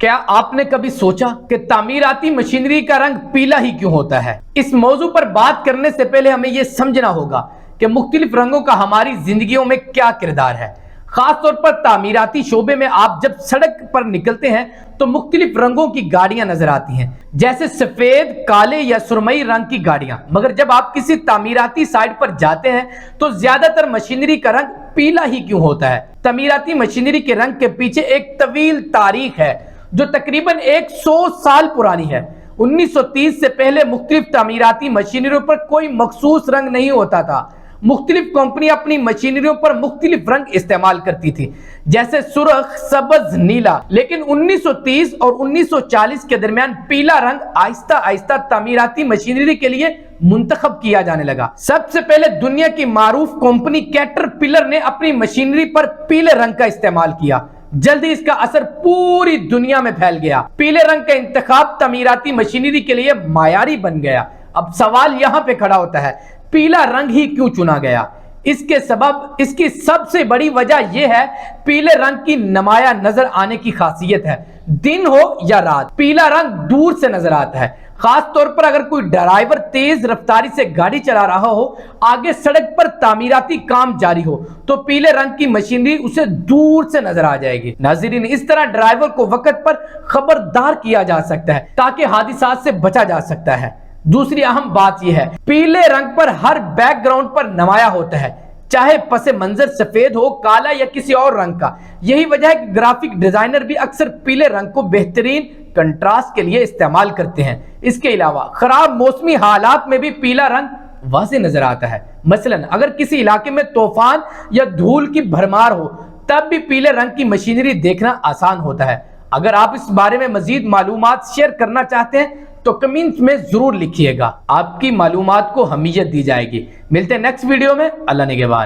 کیا آپ نے کبھی سوچا کہ تعمیراتی مشینری کا رنگ پیلا ہی کیوں ہوتا ہے؟ اس موضوع پر بات کرنے سے پہلے ہمیں یہ سمجھنا ہوگا کہ مختلف رنگوں کا ہماری زندگیوں میں کیا کردار ہے۔ خاص طور پر تعمیراتی شعبے میں آپ جب سڑک پر نکلتے ہیں تو مختلف رنگوں کی گاڑیاں نظر آتی ہیں، جیسے سفید، کالے یا سرمئی رنگ کی گاڑیاں۔ مگر جب آپ کسی تعمیراتی سائٹ پر جاتے ہیں تو زیادہ تر مشینری کا رنگ پیلا ہی کیوں ہوتا ہے؟ تعمیراتی مشینری کے رنگ کے پیچھے ایک طویل تاریخ ہے جو تقریباً 100 سال پرانی ہے۔ 1930 سے پہلے مختلف تعمیراتی مشینریوں پر کوئی مخصوص رنگ نہیں ہوتا تھا۔ مختلف کمپنیاں اپنی مشینریوں پر مختلف رنگ استعمال کرتی تھی، جیسے سرخ، سبز، نیلا۔ لیکن 1930 اور 1940 کے درمیان پیلا رنگ آہستہ آہستہ تعمیراتی مشینری کے لیے منتخب کیا جانے لگا۔ سب سے پہلے دنیا کی معروف کمپنی کیٹرپلر نے اپنی مشینری پر پیلے رنگ کا استعمال کیا۔ جلدی اس کا اثر پوری دنیا میں پھیل گیا۔ پیلے رنگ کا انتخاب تعمیراتی مشینری کے لیے معیاری بن گیا۔ اب سوال یہاں پہ کھڑا ہوتا ہے، پیلا رنگ ہی کیوں چنا گیا؟ اس کی سب سے بڑی وجہ یہ ہے، پیلے رنگ کی نمایاں نظر آنے کی خاصیت ہے۔ دن ہو یا رات، پیلا رنگ دور سے نظر آتا ہے۔ خاص طور پر اگر کوئی ڈرائیور تیز رفتاری سے گاڑی چلا رہا ہو، آگے سڑک پر تعمیراتی کام جاری ہو، تو پیلے رنگ کی مشینری اسے دور سے نظر آ جائے گی۔ ناظرین، اس طرح ڈرائیور کو وقت پر خبردار کیا جا سکتا ہے تاکہ حادثات سے بچا جا سکتا ہے۔ دوسری اہم بات یہ ہے، پیلے رنگ پر ہر بیک گراؤنڈ پر نمایاں ہوتا ہے، چاہے پس منظر سفید ہو، کالا یا کسی اور رنگ کا۔ یہی وجہ ہے کہ گرافک ڈیزائنر بھی اکثر پیلے رنگ کو بہترین کنٹراسٹ کے لیے استعمال کرتے ہیں۔ اس کے علاوہ خراب موسمی حالات میں بھی پیلا رنگ واضح نظر آتا ہے۔ مثلا اگر کسی علاقے میں طوفان یا دھول کی بھرمار ہو، تب بھی پیلے رنگ کی مشینری دیکھنا آسان ہوتا ہے۔ اگر آپ اس بارے میں مزید معلومات شیئر کرنا چاہتے ہیں تو کمنٹ میں ضرور لکھیے گا، آپ کی معلومات کو اہمیت دی جائے گی۔ ملتے ہیں نیکسٹ ویڈیو میں۔ اللہ نگہبان۔